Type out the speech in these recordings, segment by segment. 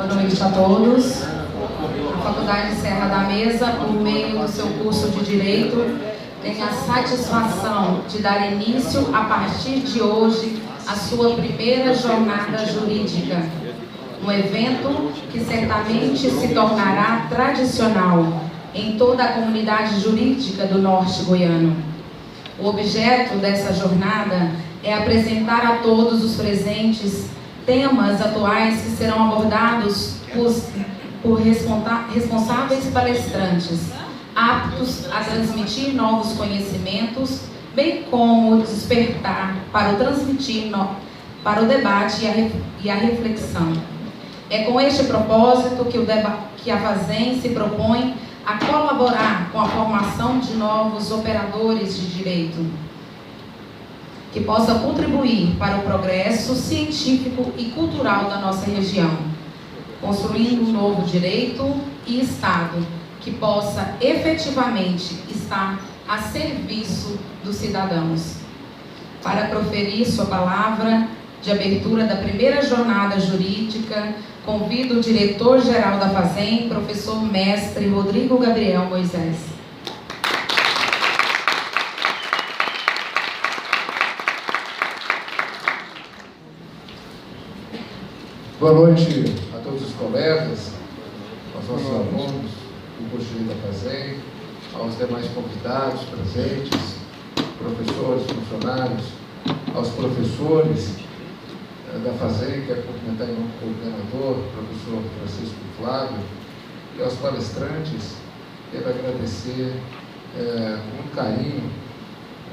Boa noite a todos. A Faculdade Serra da Mesa, por meio do seu curso de Direito, tem a satisfação de dar início, a partir de hoje, à sua primeira jornada jurídica. Um evento que certamente se tornará tradicional em toda a comunidade jurídica do Norte Goiano. O objeto dessa jornada é apresentar a todos os presentes temas atuais que serão abordados por responsáveis palestrantes, aptos a transmitir novos conhecimentos, bem como despertar para o debate e a reflexão. É com este propósito que a FASEM se propõe a colaborar com a formação de novos operadores de direito, que possa contribuir para o progresso científico e cultural da nossa região, construindo um novo direito e Estado que possa efetivamente estar a serviço dos cidadãos. Para proferir sua palavra de abertura da primeira jornada jurídica, convido o diretor-geral da FASEM, professor mestre Rodrigo Gabriel Moisés. Boa noite a todos os colegas, aos nossos alunos do curso de Direito da FASEM, aos demais convidados presentes, professores, funcionários, aos professores da FASEM, que é cumprimentar em nome do coordenador, professor Francisco Flávio, e aos palestrantes. Quero agradecer com muito carinho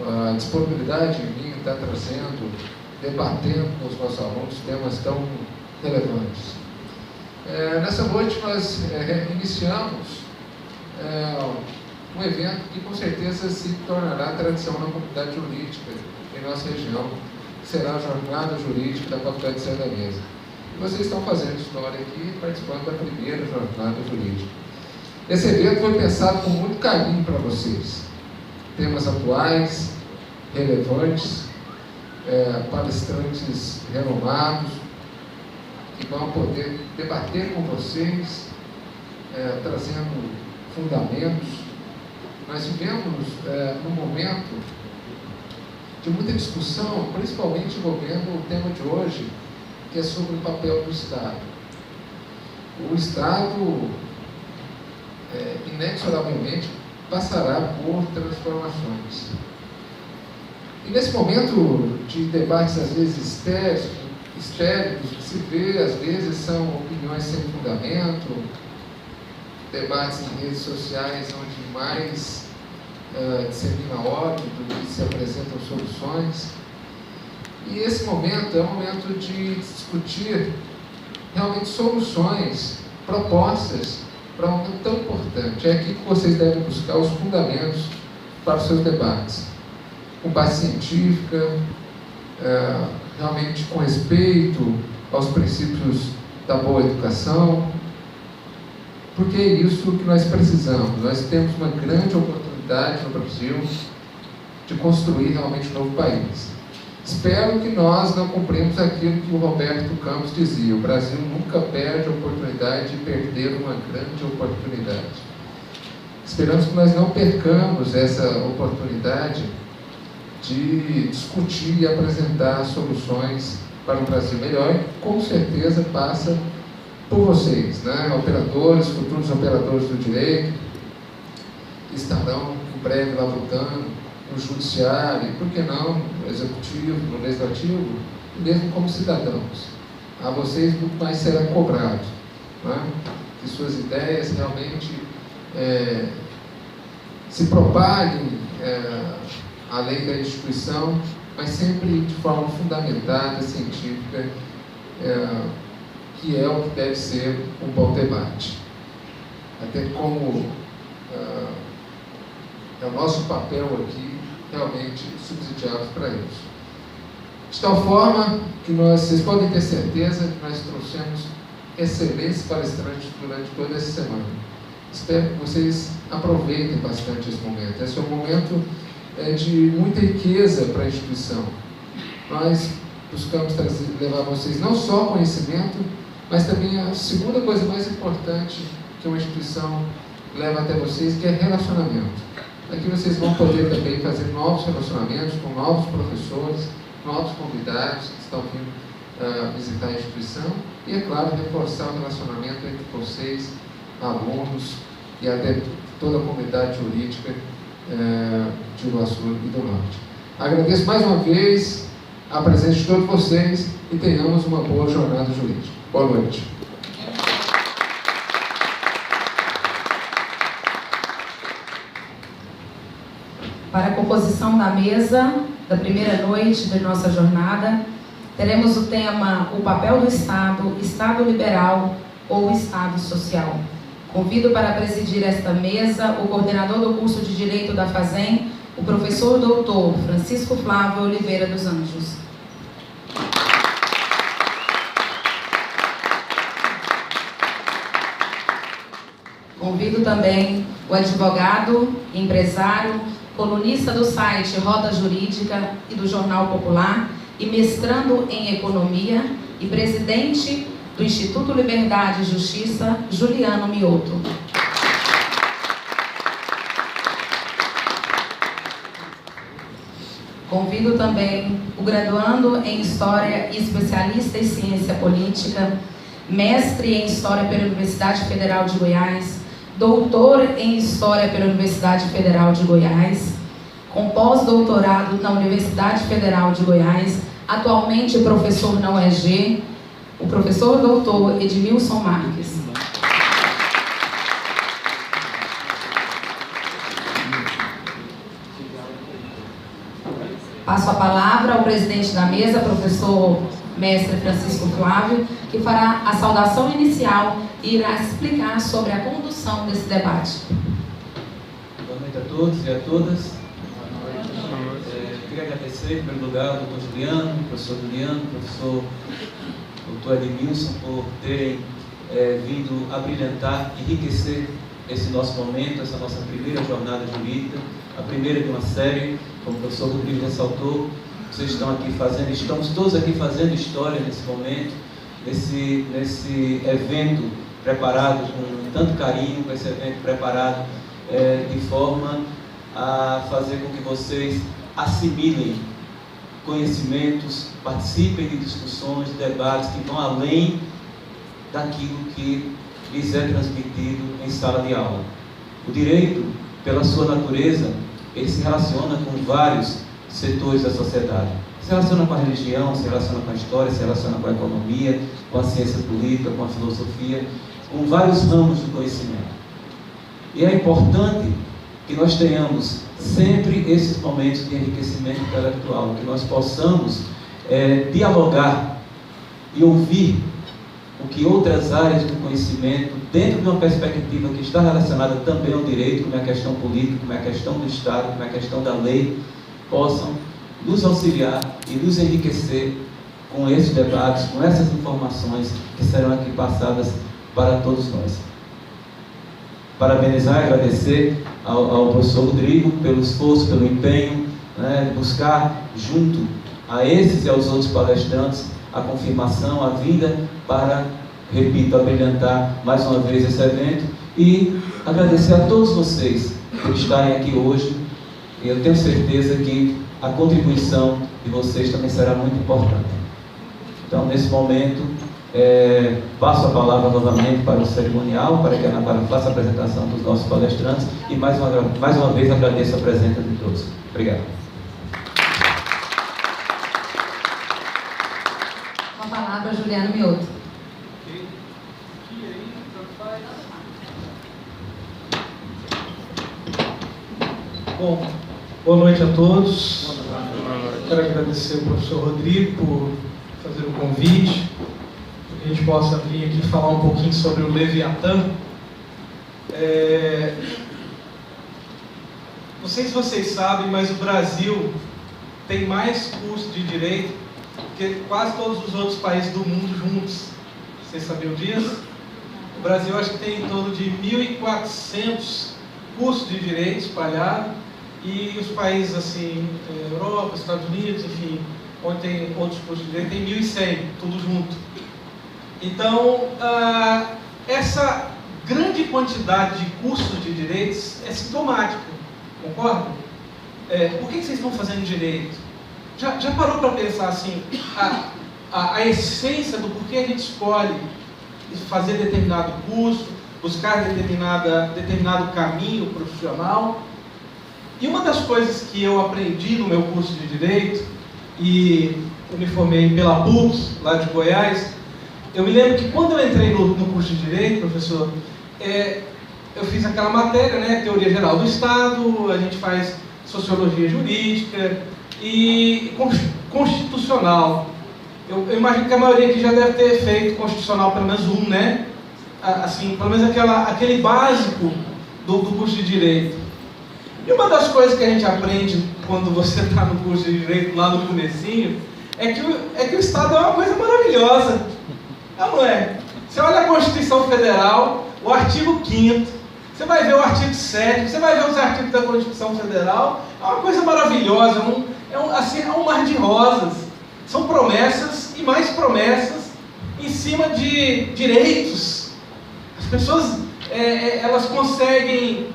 a disponibilidade em mim estar trazendo, debatendo com os nossos alunos temas tão relevantes. Nessa noite nós iniciamos um evento que com certeza se tornará tradição na comunidade jurídica em nossa região, que será a Jornada Jurídica da Faculdade Serra da Mesa. E vocês estão fazendo história aqui, participando da primeira Jornada Jurídica. Esse evento foi pensado com muito carinho para vocês. Temas atuais, relevantes, palestrantes renomados, que vão poder debater com vocês, trazendo fundamentos. Nós vivemos num momento de muita discussão, principalmente envolvendo o tema de hoje, que é sobre o papel do Estado. O Estado, inexoravelmente, passará por transformações. E nesse momento de debates, às vezes, histéricos, que se vê, às vezes, são opiniões sem fundamento, debates em redes sociais onde mais dissemina ódio do que se apresentam soluções. E esse momento é um momento de discutir realmente soluções, propostas para um momento tão importante. É aqui que vocês devem buscar os fundamentos para os seus debates, com base científica, realmente com respeito aos princípios da boa educação, porque é isso que nós precisamos. Nós temos uma grande oportunidade no Brasil de construir realmente um novo país. Espero que nós não cumprimos aquilo que o Roberto Campos dizia: o Brasil nunca perde a oportunidade de perder uma grande oportunidade. Esperamos que nós não percamos essa oportunidade de discutir e apresentar soluções para um Brasil melhor, e com certeza passa por vocês, né? Operadores, futuros operadores do direito, que estarão em breve lá votando no judiciário, e por que não no executivo, no legislativo, e mesmo como cidadãos. A vocês muito mais será cobrado, né? Que suas ideias realmente se propaguem além da instituição, mas sempre de forma fundamentada, científica, que é o que deve ser um bom debate. Até como é o nosso papel aqui, realmente subsidiados para isso. De tal forma que vocês podem ter certeza que nós trouxemos excelentes palestrantes durante toda essa semana. Espero que vocês aproveitem bastante esse momento. Esse é um momento de muita riqueza para a instituição. Nós buscamos levar a vocês não só conhecimento, mas também a segunda coisa mais importante que uma instituição leva até vocês, que é relacionamento. Aqui vocês vão poder também fazer novos relacionamentos com novos professores, novos convidados que estão vindo visitar a instituição e, é claro, reforçar o relacionamento entre vocês, alunos e até toda a comunidade jurídica de Iguaçu e do Norte. Agradeço mais uma vez a presença de todos vocês e tenhamos uma boa jornada jurídica. Boa noite. Para a composição da mesa da primeira noite de nossa jornada, teremos o tema O papel do Estado, Estado liberal ou Estado social. Convido para presidir esta mesa o coordenador do curso de Direito da FASEM, o professor doutor Francisco Flávio Oliveira dos Anjos. Convido também o advogado, empresário, colunista do site Roda Jurídica e do Jornal Popular e mestrando em Economia e presidente do Instituto Liberdade e Justiça, Juliano Mioto. Convido também o graduando em História e especialista em Ciência Política, mestre em História pela Universidade Federal de Goiás, doutor em História pela Universidade Federal de Goiás, com pós-doutorado na Universidade Federal de Goiás, atualmente professor na UEG, o professor doutor Edmilson Marques. Passo a palavra ao presidente da mesa, professor mestre Francisco Flávio, que fará a saudação inicial e irá explicar sobre a condução desse debate. Boa noite a todos e a todas. Queria agradecer, em primeiro lugar, ao doutor Juliano, professor doutor Edmilson, por terem vindo a brilhantar, enriquecer esse nosso momento, essa nossa primeira jornada jurídica, a primeira de uma série, como o professor Rodrigo ressaltou. Vocês estão aqui estamos todos aqui fazendo história nesse momento, nesse evento preparado com tanto carinho, com esse evento preparado de forma a fazer com que vocês assimilem conhecimentos, participem de discussões, de debates que vão além daquilo que lhes é transmitido em sala de aula. O direito, pela sua natureza, ele se relaciona com vários setores da sociedade. Se relaciona com a religião, se relaciona com a história, se relaciona com a economia, com a ciência política, com a filosofia, com vários ramos do conhecimento. E é importante que nós tenhamos sempre esses momentos de enriquecimento intelectual, que nós possamos dialogar e ouvir o que outras áreas do conhecimento, dentro de uma perspectiva que está relacionada também ao direito, como é a questão política, como é a questão do Estado, como é a questão da lei, possam nos auxiliar e nos enriquecer com esses debates, com essas informações que serão aqui passadas para todos nós. Parabenizar e agradecer ao professor Rodrigo pelo esforço, pelo empenho, de buscar junto a esses e aos outros palestrantes a confirmação, a vinda para, repito, abrilhantar mais uma vez esse evento e agradecer a todos vocês por estarem aqui hoje. E eu tenho certeza que a contribuição de vocês também será muito importante. Então, nesse momento, passo a palavra novamente para o cerimonial, para que a Ana Paula faça a apresentação dos nossos palestrantes e mais uma vez agradeço a presença de todos. Obrigado. Com a palavra, Juliano Mioto. Bom, boa noite a todos. Quero agradecer ao professor Rodrigo por fazer o convite, que a gente possa vir aqui falar um pouquinho sobre o Leviatã. Não sei se vocês sabem, mas o Brasil tem mais cursos de direito que quase todos os outros países do mundo juntos. Vocês sabiam disso? O Brasil acho que tem em torno de 1.400 cursos de direito espalhados, e os países assim, Europa, Estados Unidos, enfim, onde tem outros cursos de direito, tem 1.100, tudo junto. Então, essa grande quantidade de cursos de direitos é sintomática, concorda? Por que vocês estão fazendo direito? Já parou para pensar assim, a essência do porquê a gente escolhe fazer determinado curso, buscar determinado caminho profissional? E uma das coisas que eu aprendi no meu curso de Direito, e eu me formei pela PUC, lá de Goiás, eu me lembro que quando eu entrei no curso de Direito, professor, eu fiz aquela matéria, né, Teoria Geral do Estado, a gente faz Sociologia Jurídica e Constitucional. Eu imagino que a maioria aqui já deve ter feito Constitucional pelo menos um, né? Assim, pelo menos aquele básico do curso de Direito. E uma das coisas que a gente aprende quando você está no curso de Direito, lá no comecinho, é que o Estado é uma coisa maravilhosa. Não é? Você olha a Constituição Federal, o artigo 5º, você vai ver o artigo 7º, você vai ver os artigos da Constituição Federal, é uma coisa maravilhosa, é um mar de rosas. São promessas e mais promessas em cima de direitos. As pessoas, elas conseguem,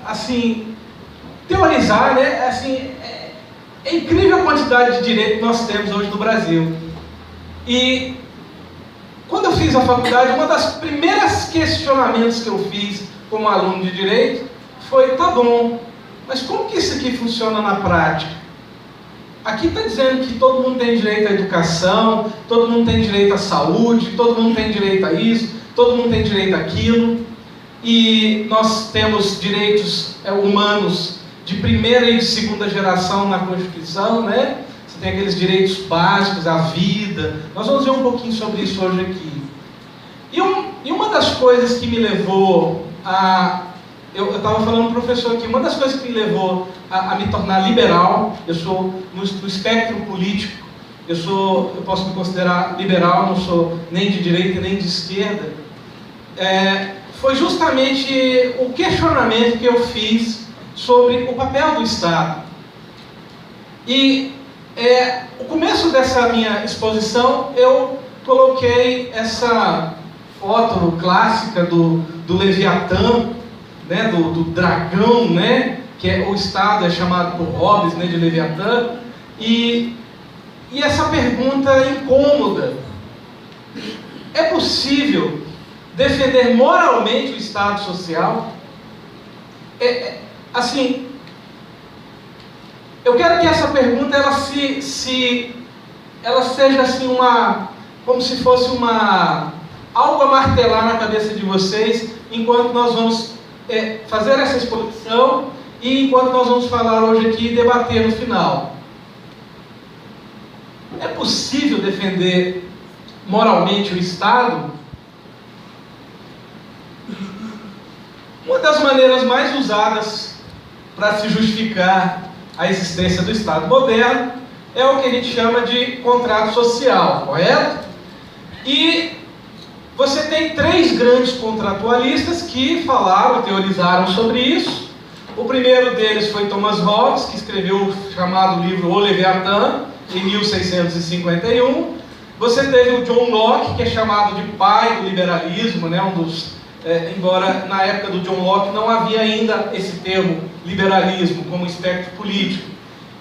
assim, teorizar, né? Assim, é incrível a quantidade de direito que nós temos hoje no Brasil. E quando eu fiz a faculdade, uma das primeiras questionamentos que eu fiz como aluno de Direito foi, tá bom, mas como que isso aqui funciona na prática? Aqui está dizendo que todo mundo tem direito à educação, todo mundo tem direito à saúde, todo mundo tem direito a isso, todo mundo tem direito àquilo, e nós temos direitos humanos de primeira e de segunda geração na Constituição, né? Você tem aqueles direitos básicos, a vida. Nós vamos ver um pouquinho sobre isso hoje aqui. E uma das coisas que me levou a... Eu estava falando para o professor aqui, uma das coisas que me levou a me tornar liberal, eu sou no espectro político, eu posso me considerar liberal, não sou nem de direita nem de esquerda, foi justamente o questionamento que eu fiz sobre o papel do Estado. E o começo dessa minha exposição, eu coloquei essa foto clássica do Leviatã, né, do dragão, né, que o Estado é chamado por Hobbes, né, de Leviatã, e essa pergunta incômoda: é possível defender moralmente o Estado social? Assim, eu quero que essa pergunta ela seja assim como se fosse algo a martelar na cabeça de vocês enquanto nós vamos fazer essa exposição e enquanto nós vamos falar hoje aqui e debater no final. É possível defender moralmente o Estado? Uma das maneiras mais usadas para se justificar a existência do Estado moderno é o que a gente chama de contrato social, correto? E você tem 3 grandes contratualistas que falaram, teorizaram sobre isso. O primeiro deles foi Thomas Hobbes, que escreveu o chamado livro O Leviatã, em 1651. Você teve o John Locke, que é chamado de pai do liberalismo, né? Embora na época do John Locke não havia ainda esse termo liberalismo como espectro político.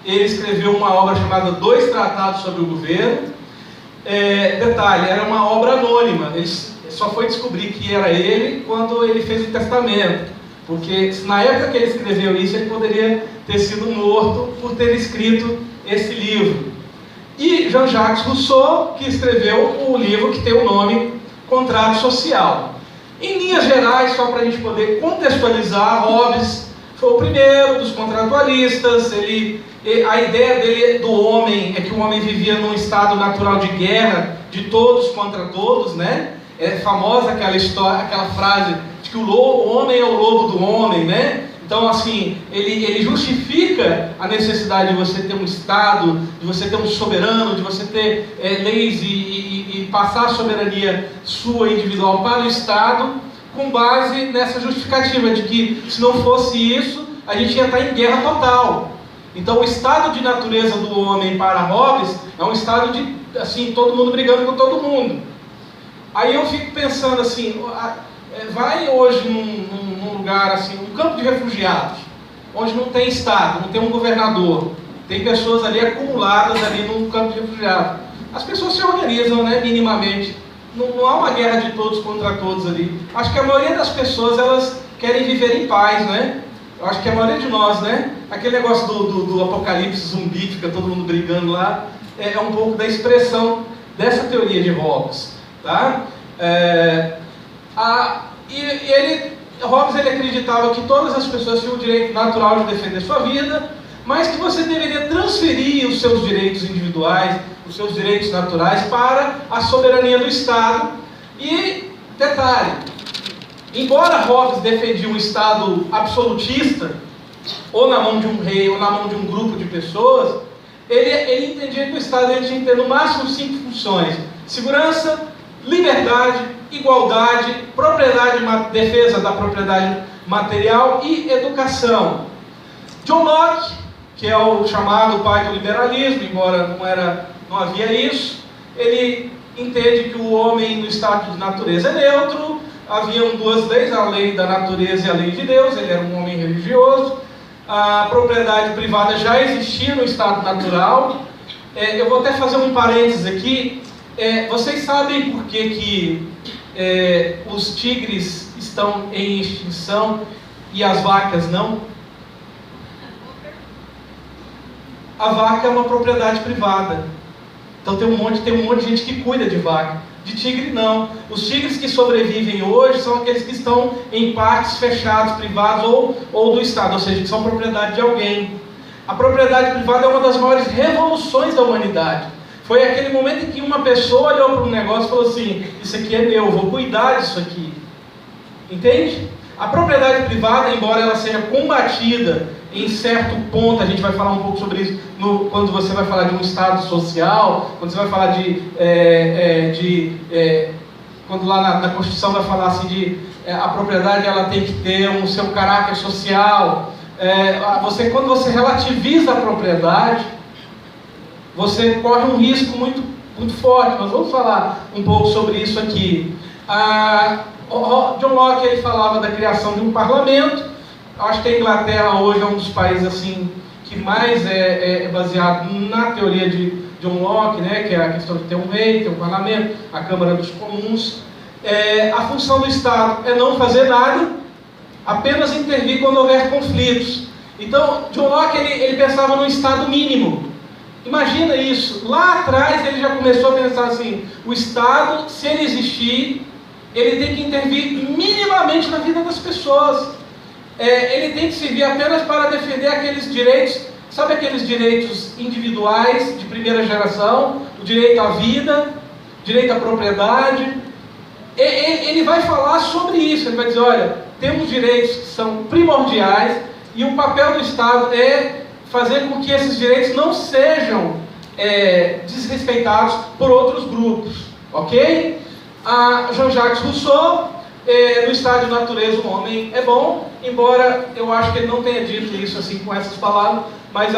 Ele escreveu uma obra chamada 2 Tratados sobre o Governo. Detalhe, era uma obra anônima, ele só foi descobrir que era ele quando ele fez o testamento, porque na época que ele escreveu isso, ele poderia ter sido morto por ter escrito esse livro. E Jean-Jacques Rousseau, que escreveu o livro que tem o nome Contrato Social. Em linhas gerais, só para a gente poder contextualizar, Hobbes foi o primeiro dos contratualistas. A ideia dele do homem é que o homem vivia num estado natural de guerra, de todos contra todos, né? É famosa aquela história, aquela frase de que o homem é o lobo do homem, né? Então, assim, ele justifica a necessidade de você ter um Estado, de você ter um soberano, de você ter leis e passar a soberania sua individual para o Estado, com base nessa justificativa de que, se não fosse isso, a gente ia estar em guerra total. Então, o estado de natureza do homem para Hobbes é um estado de assim, todo mundo brigando com todo mundo. Aí eu fico pensando assim, vai hoje num lugar assim, um campo de refugiados, onde não tem Estado, não tem um governador, tem pessoas ali acumuladas ali num campo de refugiados. As pessoas se organizam, né, minimamente. Não há uma guerra de todos contra todos ali. Acho que a maioria das pessoas, elas querem viver em paz, né? Eu acho que a maioria de nós, né? Aquele negócio do apocalipse zumbi, que fica todo mundo brigando lá, é um pouco da expressão dessa teoria de Hobbes, tá? Hobbes ele acreditava que todas as pessoas tinham o direito natural de defender sua vida, mas que você deveria transferir os seus direitos individuais, os seus direitos naturais para a soberania do Estado. E, detalhe, embora Hobbes defendia um Estado absolutista, ou na mão de um rei, ou na mão de um grupo de pessoas, ele entendia que o Estado tinha que ter no máximo 5 funções: segurança, liberdade, igualdade, defesa da propriedade material e educação. John Locke, que é o chamado pai do liberalismo, embora não havia isso, ele entende que o homem no estado de natureza é neutro. Haviam 2 leis, a lei da natureza e a lei de Deus. Ele era um homem religioso. A propriedade privada já existia no estado natural. Eu vou até fazer um parênteses aqui. Vocês sabem por que os tigres estão em extinção e as vacas não? A vaca é uma propriedade privada. Então tem um monte de gente que cuida de vaca. De tigre não. Os tigres que sobrevivem hoje são aqueles que estão em parques fechados, privados ou do Estado, ou seja, que são propriedade de alguém. A propriedade privada é uma das maiores revoluções da humanidade. Foi aquele momento em que uma pessoa olhou para um negócio e falou assim: isso aqui é meu, eu vou cuidar disso aqui. Entende? A propriedade privada, embora ela seja combatida em certo ponto, a gente vai falar um pouco sobre isso quando você vai falar de um Estado social, quando você vai falar quando lá na Constituição vai falar assim a propriedade ela tem que ter o seu caráter social. Quando você relativiza a propriedade, você corre um risco muito, muito forte. Nós vamos falar um pouco sobre isso aqui. John Locke ele falava da criação de um parlamento. Acho que a Inglaterra hoje é um dos países assim, que mais é baseado na teoria de John Locke, né, que é a questão de ter um rei, ter um parlamento, a Câmara dos Comuns. A função do Estado é não fazer nada, apenas intervir quando houver conflitos. Então, John Locke ele pensava num Estado mínimo. Imagina isso. Lá atrás ele já começou a pensar assim: o Estado, se ele existir, ele tem que intervir minimamente na vida das pessoas. Ele tem que servir apenas para defender aqueles direitos, sabe, aqueles direitos individuais de primeira geração, o direito à vida, direito à propriedade. Ele vai falar sobre isso. Ele vai dizer: olha, temos direitos que são primordiais e o papel do Estado é fazer com que esses direitos não sejam desrespeitados por outros grupos, ok? Jean-Jacques Rousseau, no estado de natureza o homem é bom, embora eu acho que ele não tenha dito isso assim com essas palavras, mas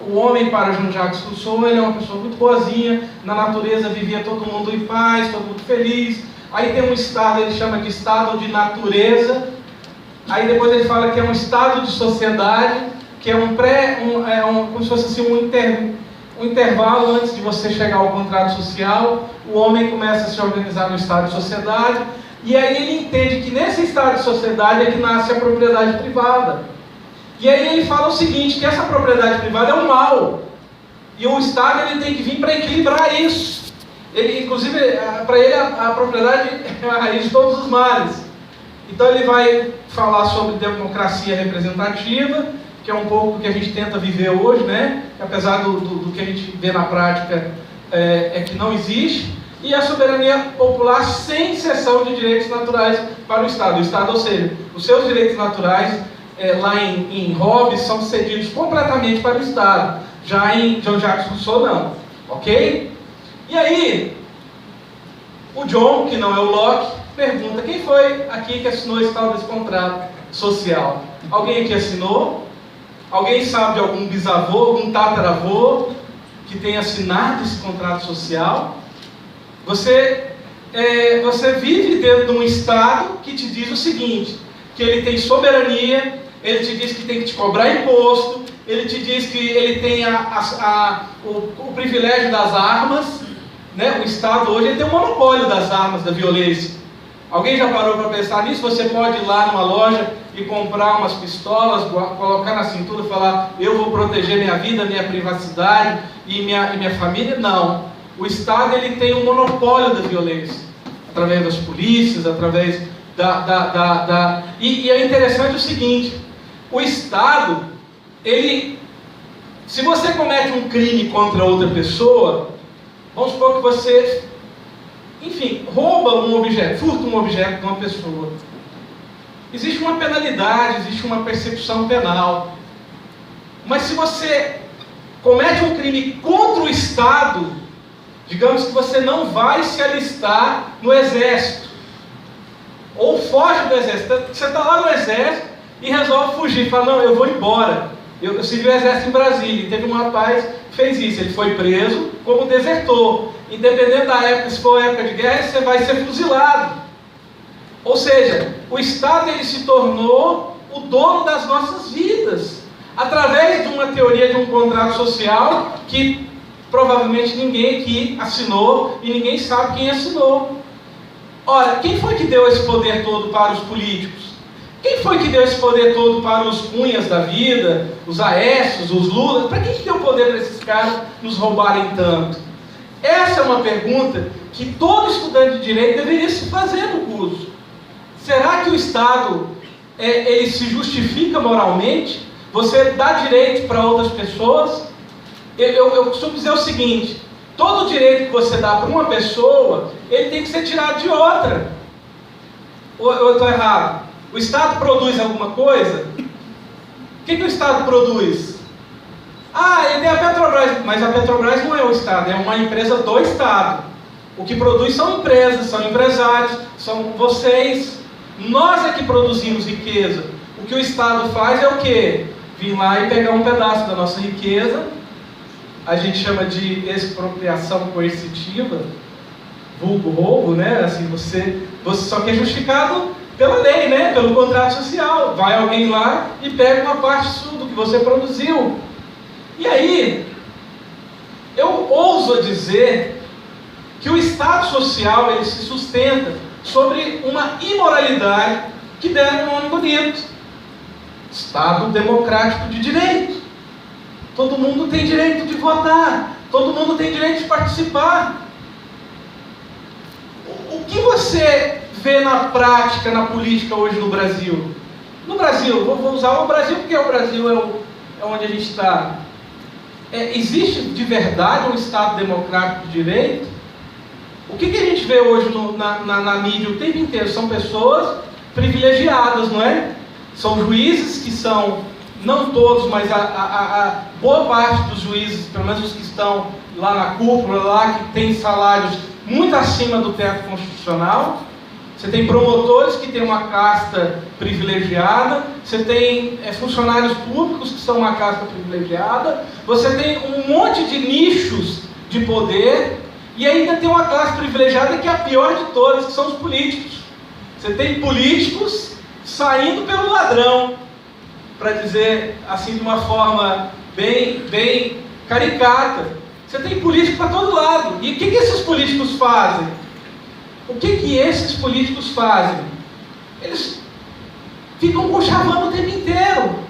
o homem para Jean-Jacques Rousseau, ele é uma pessoa muito boazinha, na natureza vivia todo mundo em paz, todo mundo feliz. Aí tem um estado, ele chama de estado de natureza, aí depois ele fala que é um estado de sociedade, que é como se fosse assim, um intervalo antes de você chegar ao contrato social. O homem começa a se organizar no estado de sociedade, e aí ele entende que nesse estado de sociedade é que nasce a propriedade privada. E aí ele fala o seguinte, que essa propriedade privada é um mal, e o Estado ele tem que vir para equilibrar isso. Inclusive, para ele a propriedade é a raiz de todos os males. Então ele vai falar sobre democracia representativa, que é um pouco do que a gente tenta viver hoje, né? Apesar do que a gente vê na prática, é que não existe. E a soberania popular sem cessão de direitos naturais para o Estado. O Estado, ou seja, os seus direitos naturais, lá em Hobbes, são cedidos completamente para o Estado. Já em Jean-Jacques Rousseau, não. Ok? E aí, o John, que não é o Locke, pergunta: quem foi aqui que assinou esse tal desse contrato social? Alguém aqui assinou? Alguém sabe de algum bisavô, algum tataravô? que tem assinado esse contrato social. Você vive dentro de um Estado que te diz o seguinte, que ele tem soberania, ele te diz que tem que te cobrar imposto, ele te diz que ele tem o privilégio das armas, né? O Estado hoje ele tem o monopólio das armas, da violência. Alguém já parou para pensar nisso? Você pode ir lá numa loja e comprar umas pistolas, colocar na cintura e falar, eu vou proteger minha vida, minha privacidade e minha família? Não. O Estado ele tem o monopólio da violência, através das polícias, através E é interessante o seguinte, o Estado, se você comete um crime contra outra pessoa, vamos supor que você, enfim, rouba um objeto, furta um objeto de uma pessoa. Existe uma penalidade, existe uma persecução penal. Mas se você comete um crime contra o Estado, digamos que você não vai se alistar no exército, ou foge do exército, você está lá no exército e resolve fugir, fala, não, eu vou embora. Eu servi o exército em Brasília, e teve um rapaz que fez isso, ele foi preso como desertor. Independente da época, se for época de guerra, você vai ser fuzilado. Ou seja, o Estado ele se tornou o dono das nossas vidas, através de uma teoria de um contrato social que provavelmente ninguém aqui assinou e ninguém sabe quem assinou. Ora, quem foi que deu esse poder todo para os políticos? Quem foi que deu esse poder todo para os Cunhas da vida, os Aécios, os Lula? Para quem deu poder para esses caras nos roubarem tanto? Essa é uma pergunta que todo estudante de Direito deveria se fazer no curso. Será que o Estado ele se justifica moralmente? Você dá direito para outras pessoas? Eu costumo dizer o seguinte, todo direito que você dá para uma pessoa, ele tem que ser tirado de outra. Ou eu estou errado? O Estado produz alguma coisa? O que o Estado produz? Ele tem a Petrobras, mas a Petrobras não é o Estado, é uma empresa do Estado. O que produz são empresas, são empresários, são vocês. Nós é que produzimos riqueza. O que o Estado faz é o quê? Vir lá e pegar um pedaço da nossa riqueza, a gente chama de expropriação coercitiva, vulgo roubo, né? Assim, você só que é justificado pela lei, né? Pelo contrato social. Vai alguém lá e pega uma parte do que você produziu. E aí, eu ouso dizer que o Estado social ele se sustenta sobre uma imoralidade que deram um nome bonito. Estado democrático de direito. Todo mundo tem direito de votar. Todo mundo tem direito de participar. O que você vê na prática, na política hoje no Brasil? No Brasil, vou usar o Brasil porque o Brasil é onde a gente está. Existe de verdade um Estado democrático de direito? O que a gente vê hoje na mídia o tempo inteiro? São pessoas privilegiadas, não é? São juízes que são, não todos, mas a boa parte dos juízes, pelo menos os que estão lá na cúpula, lá que tem salários muito acima do teto constitucional. Você tem promotores que têm uma casta privilegiada, você tem funcionários públicos que são uma casta privilegiada, você tem um monte de nichos de poder, e ainda tem uma classe privilegiada que é a pior de todas, que são os políticos. Você tem políticos saindo pelo ladrão, para dizer assim de uma forma bem caricata. Você tem político para todo lado. E o que esses políticos fazem? O que esses políticos fazem? Eles ficam conchavando o tempo inteiro.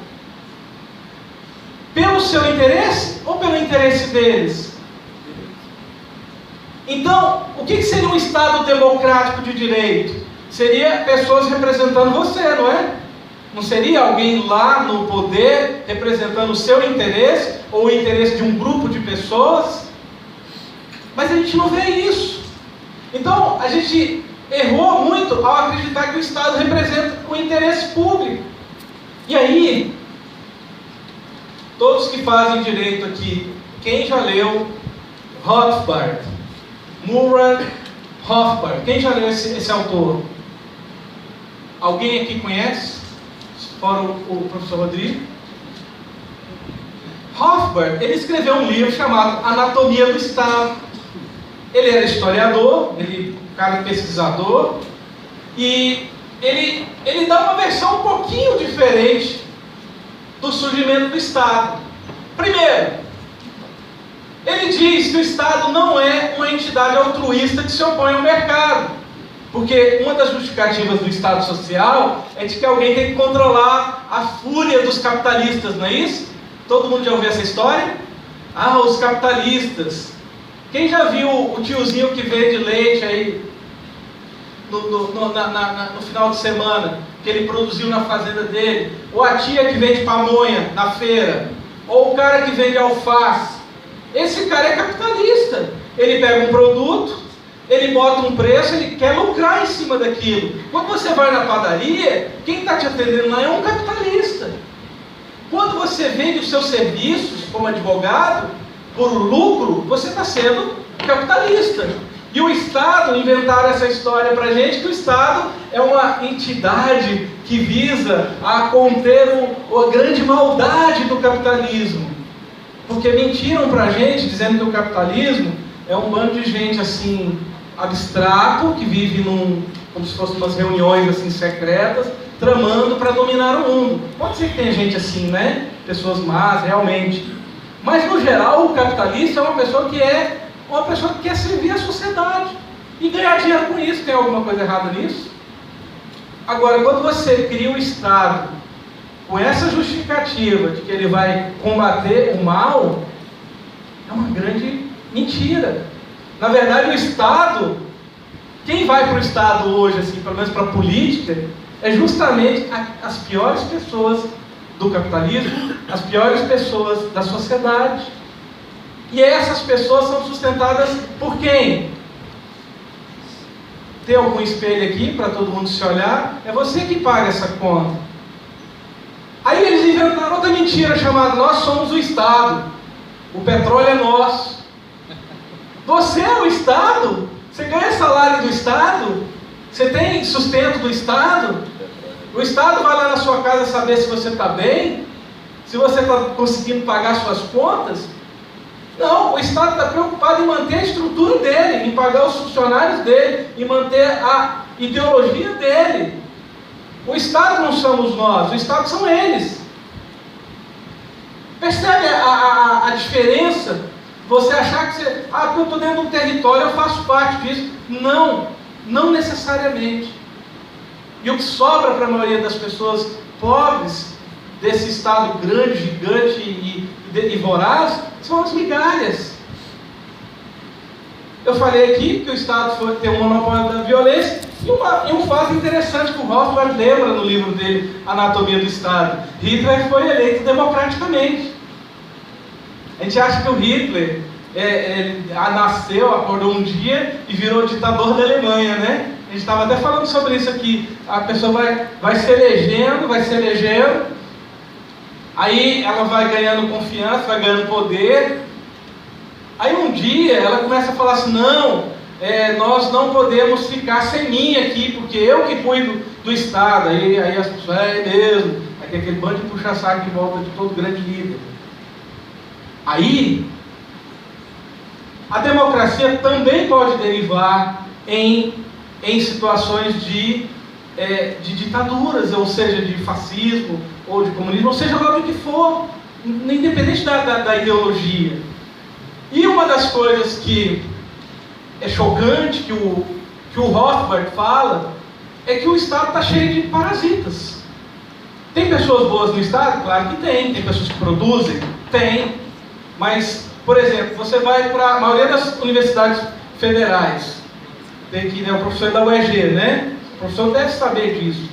Pelo seu interesse ou pelo interesse deles? Então, o que seria um Estado democrático de direito? Seria pessoas representando você, não é? Não seria alguém lá no poder representando o seu interesse ou o interesse de um grupo de pessoas? Mas a gente não vê isso. Então, a gente errou muito ao acreditar que o Estado representa o interesse público. E aí, todos que fazem direito aqui, quem já leu Rothbard? Murray Rothbard. Quem já leu esse autor? Alguém aqui conhece? Fora o professor Rodrigo? Rothbard, ele escreveu um livro chamado Anatomia do Estado. Ele era historiador, cara pesquisador, e ele dá uma versão um pouquinho diferente do surgimento do Estado. Primeiro, ele diz que o Estado não é uma entidade altruísta que se opõe ao mercado, porque uma das justificativas do Estado social é de que alguém tem que controlar a fúria dos capitalistas, não é isso? Todo mundo já ouviu essa história? Ah, os capitalistas. Quem já viu o tiozinho que vende leite aí no final de semana, que ele produziu na fazenda dele? Ou a tia que vende pamonha na feira? Ou o cara que vende alface? Esse cara é capitalista. Ele pega um produto, ele bota um preço, ele quer lucrar em cima daquilo. Quando você vai na padaria, quem está te atendendo lá é um capitalista. Quando você vende os seus serviços como advogado, por lucro, você está sendo capitalista. E o Estado, inventaram essa história para a gente, que o Estado é uma entidade que visa a conter a grande maldade do capitalismo. Porque mentiram para a gente, dizendo que o capitalismo é um bando de gente assim, abstrato, que vive como se fossem umas reuniões assim, secretas, tramando para dominar o mundo. Pode ser que tenha gente assim, né? Pessoas más, realmente. Mas, no geral, o capitalista é uma pessoa que quer servir a sociedade e ganhar dinheiro com isso. Tem alguma coisa errada nisso? Agora, quando você cria um Estado com essa justificativa de que ele vai combater o mal, é uma grande mentira. Na verdade, o Estado, quem vai para o Estado hoje, assim, pelo menos para a política, é justamente as piores pessoas do capitalismo, as piores pessoas da sociedade. E essas pessoas são sustentadas por quem? Tem algum espelho aqui para todo mundo se olhar? É você que paga essa conta. Aí eles inventaram outra mentira chamada: nós somos o Estado, o petróleo é nosso. Você é o Estado? Você ganha salário do Estado? Você tem sustento do Estado? O Estado vai lá na sua casa saber se você está bem? Se você está conseguindo pagar suas contas? Não, o Estado está preocupado em manter a estrutura dele, em pagar os funcionários dele, em manter a ideologia dele. O Estado não somos nós, o Estado são eles. Percebe a diferença? Você achar que porque eu estou dentro de um território, eu faço parte disso. Não, não necessariamente. E o que sobra para a maioria das pessoas pobres, desse Estado grande, gigante e voraz, são as migalhas. Eu falei aqui que o Estado tem um monopólio da violência, e um fato interessante que o Rothbard lembra no livro dele, Anatomia do Estado. Hitler foi eleito democraticamente. A gente acha que o Hitler nasceu, acordou um dia e virou ditador da Alemanha, né? A gente estava até falando sobre isso aqui. A pessoa vai se elegendo, aí ela vai ganhando confiança, vai ganhando poder. Aí um dia ela começa a falar assim: não, nós não podemos ficar sem mim aqui, porque eu que cuido do Estado. Aí as pessoas, mesmo, aí tem aquele bando de puxa-saco em volta de todo grande líder. Aí, a democracia também pode derivar em situações de ditaduras, ou seja, de fascismo, ou de comunismo, ou seja lá do que for, independente da ideologia. E uma das coisas que é chocante, que o Rothbard fala, é que o Estado está cheio de parasitas. Tem pessoas boas no Estado? Claro que tem. Tem pessoas que produzem? Tem. Mas, por exemplo, você vai para a maioria das universidades federais. Tem aqui, né, o professor da UEG, né? O professor deve saber disso.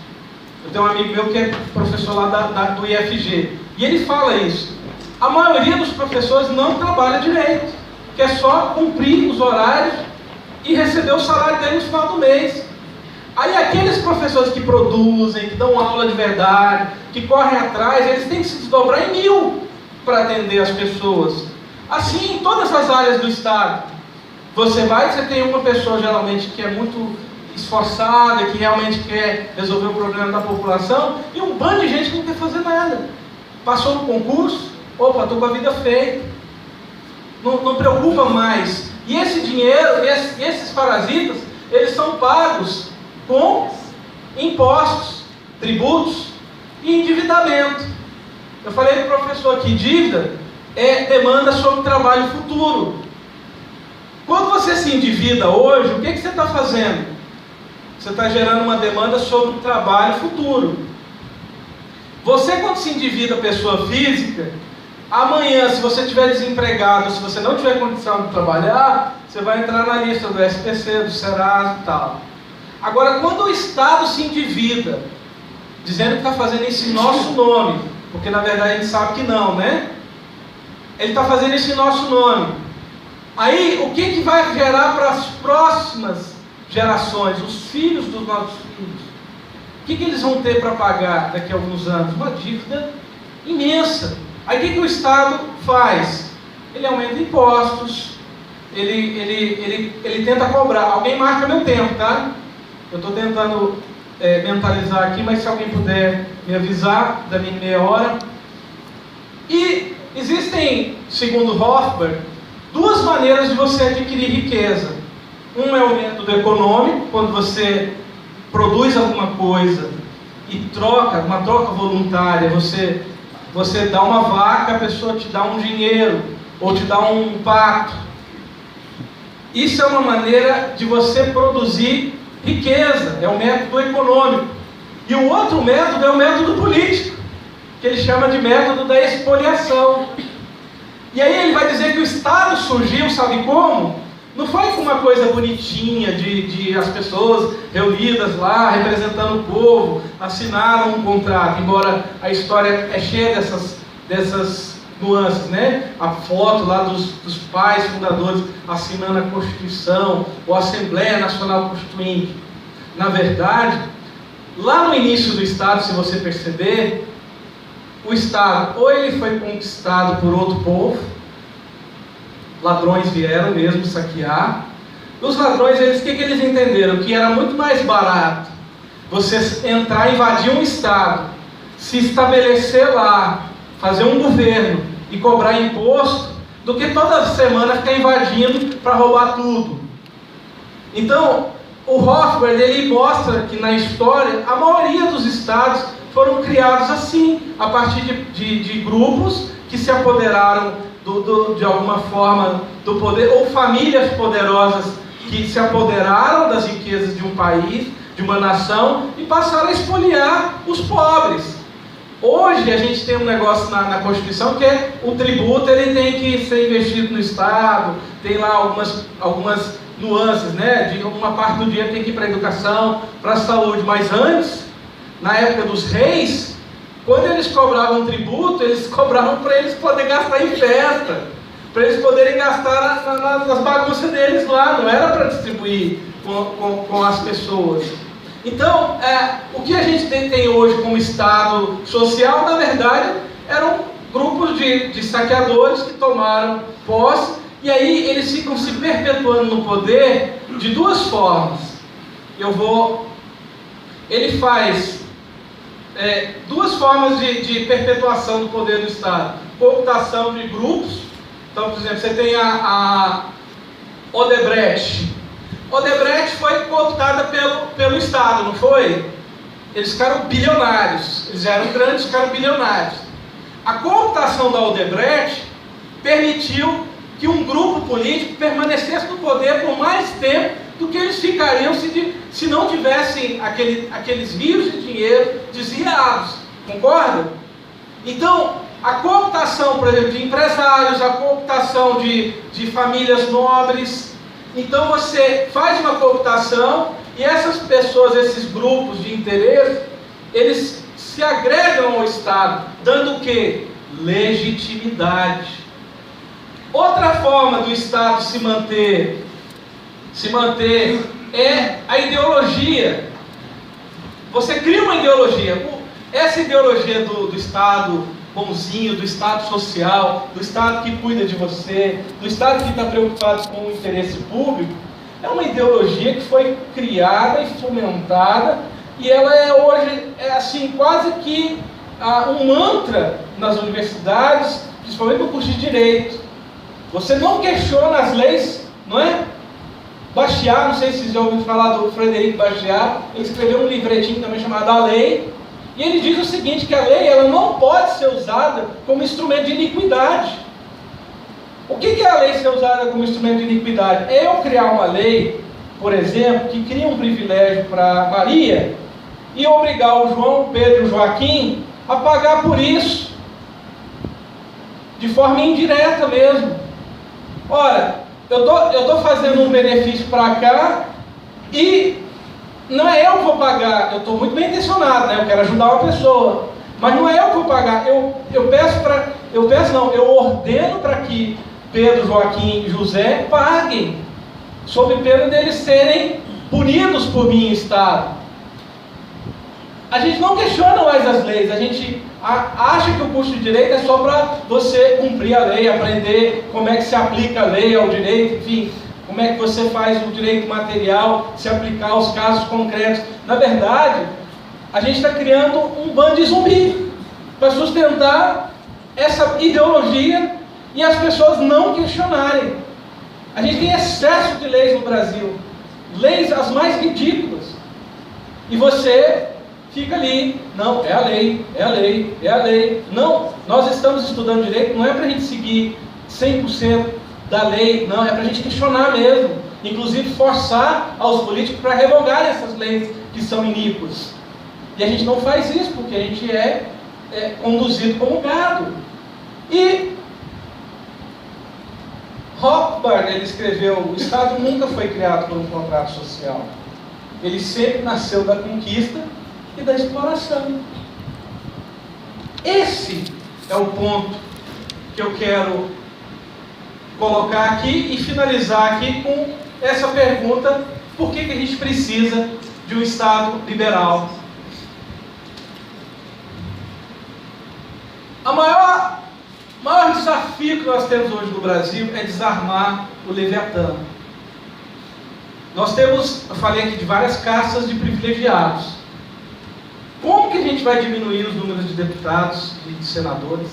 Eu tenho um amigo meu que é professor lá do IFG. E ele fala isso. A maioria dos professores não trabalha direito, que é só cumprir os horários e receber o salário dele no final do mês. Aí aqueles professores que produzem, que dão aula de verdade, que correm atrás, eles têm que se desdobrar em 1000 para atender as pessoas. Assim, em todas as áreas do Estado. Você tem uma pessoa geralmente que é muito esforçada, que realmente quer resolver o problema da população, e um bando de gente que não quer fazer nada. Passou no concurso, Opa, estou com a vida feita. Não preocupa mais. E esse dinheiro, esses parasitas, eles são pagos com impostos, tributos e endividamento. Eu falei para o professor que dívida é demanda sobre trabalho futuro. Quando você se endivida hoje, o que você está fazendo? Você está gerando uma demanda sobre o trabalho futuro. Você, quando se endivida pessoa física, amanhã, se você estiver desempregado, se você não tiver condição de trabalhar, você vai entrar na lista do SPC, do Serasa e tal. Agora, quando o Estado se endivida, dizendo que está fazendo isso em nosso nome, porque na verdade a gente sabe que não, né? Ele está fazendo isso em nosso nome. Aí, o que vai gerar para as próximas gerações, os filhos dos nossos filhos? O que eles vão ter para pagar daqui a alguns anos? Uma dívida imensa. Aí o que o Estado faz? Ele aumenta impostos, ele tenta cobrar. Alguém marca meu tempo, tá? Eu estou tentando mentalizar aqui, mas se alguém puder me avisar da minha meia hora. E existem, segundo Rothbard, duas maneiras de você adquirir riqueza. Um é o método econômico, quando você produz alguma coisa e troca, uma troca voluntária, você dá uma vaca, a pessoa te dá um dinheiro, ou te dá um pato. Isso é uma maneira de você produzir riqueza, é o método econômico. E o outro método é o método político, que ele chama de método da expoliação. E aí ele vai dizer que o Estado surgiu, sabe como? Não foi com uma coisa bonitinha de as pessoas reunidas lá, representando o povo, assinaram um contrato, embora a história é cheia dessas nuances, né? A foto lá dos pais fundadores assinando a Constituição, ou a Assembleia Nacional Constituinte. Na verdade, lá no início do Estado, se você perceber, o Estado, ou ele foi conquistado por outro povo, ladrões vieram mesmo saquear. Os ladrões, o que eles entenderam? Que era muito mais barato você entrar, invadir um Estado, se estabelecer lá, fazer um governo e cobrar imposto, do que toda semana ficar invadindo para roubar tudo. Então, o Rothbard, ele mostra que na história, a maioria dos Estados foram criados assim, a partir de grupos que se apoderaram de alguma forma do poder, ou famílias poderosas que se apoderaram das riquezas de um país, de uma nação, e passaram a expoliar os pobres. Hoje a gente tem um negócio na Constituição que é o tributo, ele tem que ser investido no Estado, tem lá algumas nuances, né? De uma parte do dinheiro tem que ir para a educação, para a saúde, mas antes, na época dos reis, quando eles cobravam tributo, eles cobravam para eles poderem gastar em festa, para eles poderem gastar nas bagunças deles lá, não era para distribuir com as pessoas. Então, o que a gente tem hoje como Estado social, na verdade, eram grupos de saqueadores que tomaram posse, e aí eles ficam se perpetuando no poder de duas formas. Ele faz duas formas de perpetuação do poder do Estado. Cooptação de grupos. Então, por exemplo, você tem a Odebrecht. Odebrecht foi cooptada pelo Estado, não foi? Eles ficaram bilionários. Eles já eram grandes, ficaram bilionários. A cooptação da Odebrecht permitiu que um grupo político permanecesse no poder por mais tempo do que eles ficariam se não tivessem aqueles rios de dinheiro desviados. Concorda? Então, a cooptação, por exemplo, de empresários, a cooptação de famílias nobres. Então, você faz uma cooptação e essas pessoas, esses grupos de interesse, eles se agregam ao Estado, dando o quê? Legitimidade. Outra forma do Estado se manter é a ideologia. Você cria uma ideologia. Essa ideologia do Estado bonzinho, do Estado social, do Estado que cuida de você, do Estado que está preocupado com o interesse público, é uma ideologia que foi criada e fomentada, e ela hoje assim, quase que um mantra nas universidades, principalmente no curso de Direito, você não questiona as leis, não é? Bastiat, não sei se vocês já ouviram falar do Frederic Bastiat, ele escreveu um livretinho também chamado A Lei, e ele diz o seguinte, que a lei ela não pode ser usada como instrumento de iniquidade. O que é a lei ser usada como instrumento de iniquidade? É eu criar uma lei, por exemplo, que cria um privilégio para Maria e obrigar o João, Pedro e o Joaquim a pagar por isso, de forma indireta mesmo. Ora, eu estou fazendo um benefício para cá e não é eu que vou pagar. Eu estou muito bem intencionado, né? Eu quero ajudar uma pessoa, mas não é eu que vou pagar. Eu ordeno para que Pedro, Joaquim e José paguem, sob pena deles serem punidos por mim em Estado. A gente não questiona mais as leis, a gente acha que o curso de Direito é só para você cumprir a lei, aprender como é que se aplica a lei ao direito, enfim, como é que você faz o direito material, se aplicar aos casos concretos. Na verdade, a gente está criando um bando de zumbi para sustentar essa ideologia e as pessoas não questionarem. A gente tem excesso de leis no Brasil, leis as mais ridículas, e você fica ali, não, é a lei, é a lei, é a lei. Não, nós estamos estudando direito, não é para a gente seguir 100% da lei, não, é para a gente questionar mesmo, inclusive forçar aos políticos para revogarem essas leis que são iníquas. E a gente não faz isso, porque a gente é conduzido como gado. E Rothbard, ele escreveu, o Estado nunca foi criado por um contrato social. Ele sempre nasceu da conquista e da exploração. Esse é o ponto que eu quero colocar aqui e finalizar aqui com essa pergunta: por que a gente precisa de um Estado liberal? O maior desafio que nós temos hoje no Brasil é desarmar o Leviatã. Nós temos, eu falei aqui, de várias castas de privilegiados. Como que a gente vai diminuir os números de deputados e de senadores?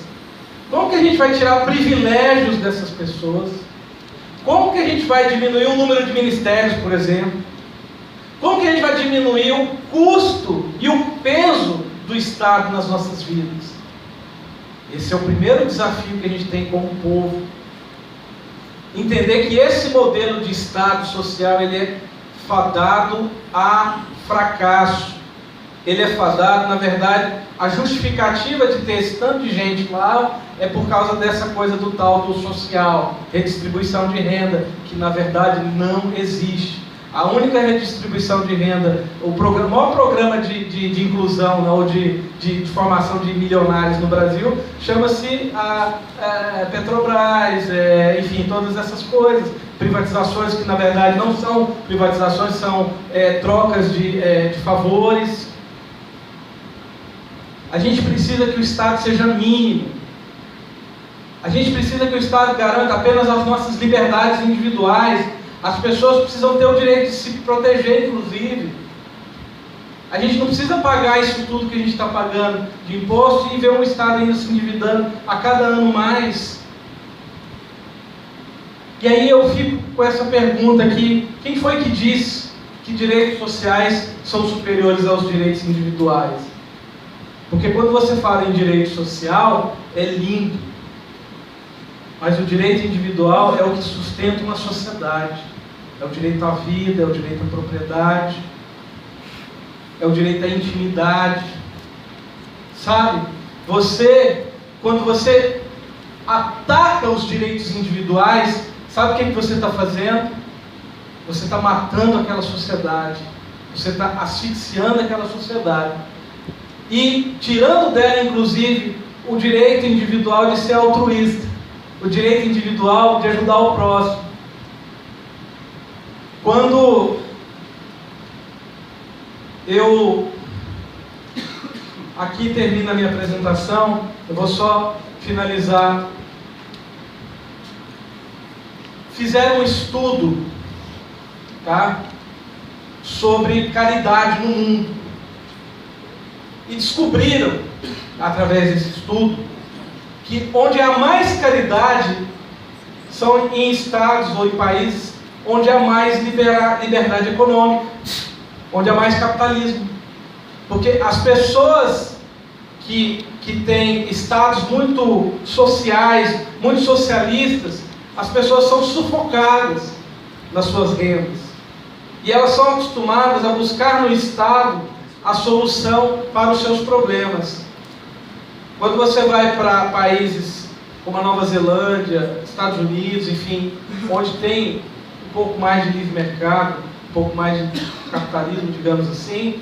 Como que a gente vai tirar privilégios dessas pessoas? Como que a gente vai diminuir o número de ministérios, por exemplo? Como que a gente vai diminuir o custo e o peso do Estado nas nossas vidas? Esse é o primeiro desafio que a gente tem como povo. Entender que esse modelo de Estado social, ele é fadado a fracasso. Ele é fadado, na verdade, a justificativa de ter esse tanto de gente lá é por causa dessa coisa do tal do social, redistribuição de renda, que na verdade não existe. A única redistribuição de renda, o maior programa de inclusão, né, ou de formação de milionários no Brasil, chama-se Petrobras, enfim, todas essas coisas. Privatizações que na verdade não são privatizações, são trocas de favores. A gente precisa que o Estado seja mínimo. A gente precisa que o Estado garanta apenas as nossas liberdades individuais. As pessoas precisam ter o direito de se proteger, inclusive. A gente não precisa pagar isso tudo que a gente está pagando de imposto e ver um Estado ainda se endividando a cada ano mais. E aí eu fico com essa pergunta aqui: quem foi que disse que direitos sociais são superiores aos direitos individuais? Porque quando você fala em direito social, é lindo. Mas o direito individual é o que sustenta uma sociedade. É o direito à vida, é o direito à propriedade, é o direito à intimidade. Sabe? Quando você ataca os direitos individuais, sabe o que você está fazendo? Você está matando aquela sociedade. Você está asfixiando aquela sociedade. E tirando dela, inclusive, o direito individual de ser altruísta. O direito individual de ajudar o próximo. Quando eu aqui termino a minha apresentação, eu vou só finalizar. Fizeram um estudo, tá, sobre caridade no mundo. E descobriram, através desse estudo, que onde há mais caridade são em estados ou em países onde há mais liberdade econômica, onde há mais capitalismo. Porque as pessoas que têm estados muito sociais, muito socialistas, as pessoas são sufocadas nas suas rendas. E elas são acostumadas a buscar no Estado a solução para os seus problemas. Quando você vai para países como a Nova Zelândia, Estados Unidos, enfim, onde tem um pouco mais de livre mercado, um pouco mais de capitalismo, digamos assim,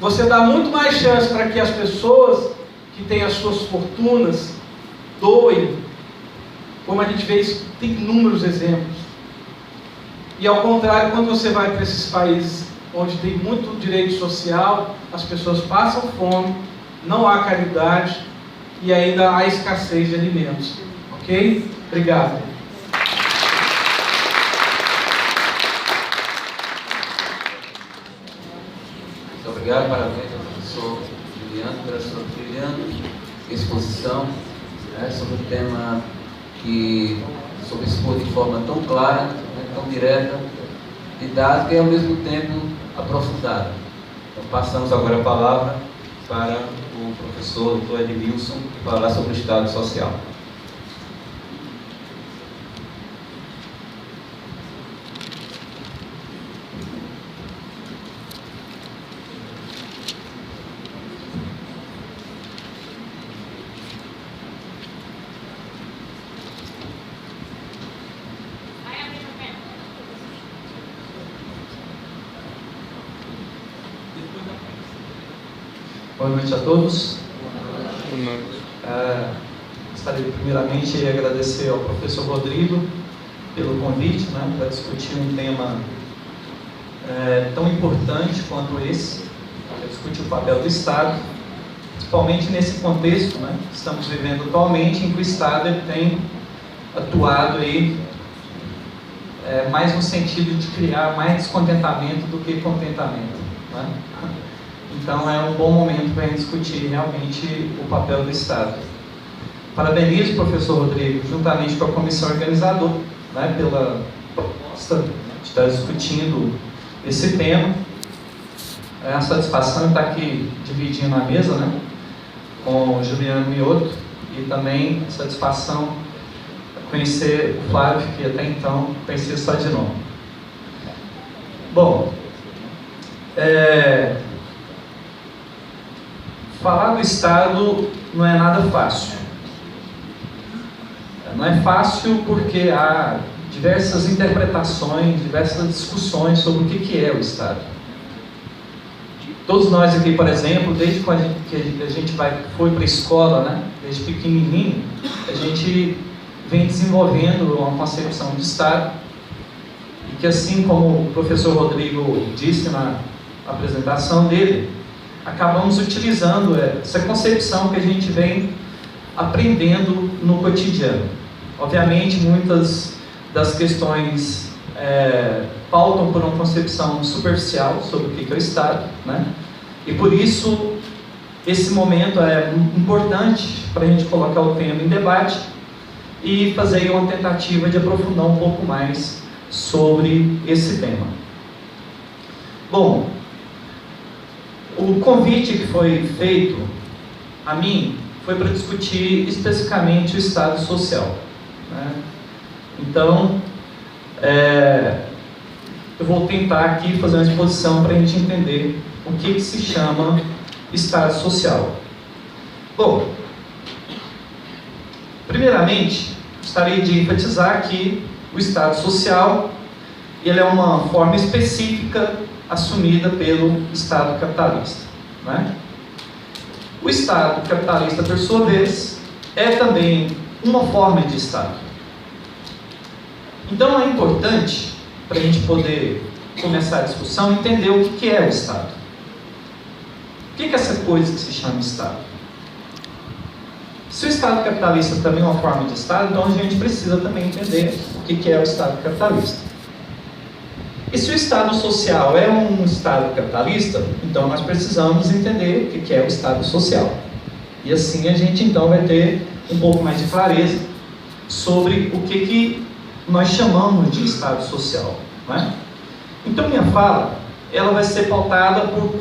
você dá muito mais chance para que as pessoas que têm as suas fortunas doem, como a gente vê isso, tem inúmeros exemplos. E ao contrário, quando você vai para esses países onde tem muito direito social, as pessoas passam fome, não há caridade e ainda há escassez de alimentos. Ok? Obrigado. Muito obrigado, parabéns ao professor Juliano pela sua brilhante exposição sobre um tema que soube expor de forma tão clara, tão direta, didática e ao mesmo tempo aprofundada. Então passamos agora a palavra para o professor Dr. Edmilson falar sobre o Estado Social. Boa noite a todos. Gostaria primeiramente de agradecer ao professor Rodrigo pelo convite, para discutir um tema tão importante quanto esse, que é discutir o papel do Estado, principalmente nesse contexto que estamos vivendo atualmente, em que o Estado ele tem atuado aí, mais no sentido de criar mais descontentamento do que contentamento. Então é um bom momento para a gente discutir realmente o papel do Estado. Parabenizo o professor Rodrigo, juntamente com a comissão organizadora, pela proposta de estar discutindo esse tema. É uma satisfação estar aqui dividindo a mesa com o Juliano Mioto, e também satisfação conhecer o Flávio, que até então conhecia só de nome. Bom, falar do Estado não é nada fácil. Não é fácil porque há diversas interpretações, diversas discussões sobre o que é o Estado. Todos nós aqui, por exemplo, desde que a gente foi para a escola, desde pequenininho, a gente vem desenvolvendo uma concepção de Estado, e que, assim como o professor Rodrigo disse na apresentação dele, acabamos utilizando essa concepção que a gente vem aprendendo no cotidiano. Obviamente, muitas das questões pautam por uma concepção superficial sobre o que é o Estado, e por isso esse momento é importante para a gente colocar o tema em debate e fazer uma tentativa de aprofundar um pouco mais sobre esse tema. Bom, o convite que foi feito a mim foi para discutir especificamente o Estado Social. Então, eu vou tentar aqui fazer uma exposição para a gente entender o que se chama Estado Social. Bom, primeiramente, gostaria de enfatizar que o Estado Social ele é uma forma específica assumida pelo Estado capitalista. O Estado capitalista, por sua vez, é também uma forma de Estado. Então é importante, para a gente poder começar a discussão, entender o que é o Estado. O que é essa coisa que se chama Estado? Se o Estado capitalista também é uma forma de Estado, então a gente precisa também entender o que é o Estado capitalista. E se o Estado social é um Estado capitalista, então nós precisamos entender o que é o Estado social. E assim a gente então vai ter um pouco mais de clareza sobre o que nós chamamos de Estado social, né? Então minha fala, ela vai ser pautada por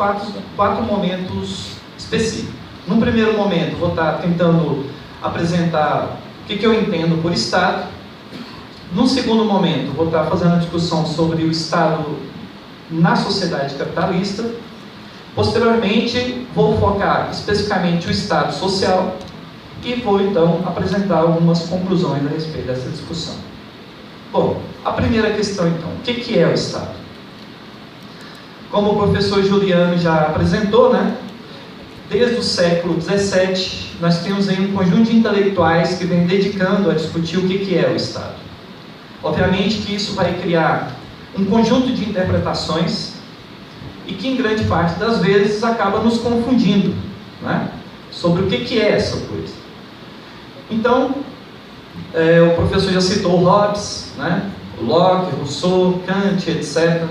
quatro momentos específicos. Num primeiro momento, vou estar tentando apresentar o que eu entendo por Estado. Num segundo momento, vou estar fazendo a discussão sobre o Estado na sociedade capitalista. Posteriormente, vou focar especificamente o Estado social e vou então apresentar algumas conclusões a respeito dessa discussão. Bom, a primeira questão então, o que é o Estado? Como o professor Juliano já apresentou, né? Desde o século XVII, nós temos aí um conjunto de intelectuais que vem dedicando a discutir o que é o Estado. Obviamente que isso vai criar um conjunto de interpretações e que em grande parte das vezes acaba nos confundindo, né? Sobre o que é essa coisa. Então, o professor já citou Hobbes, né? Locke, Rousseau, Kant, etc.,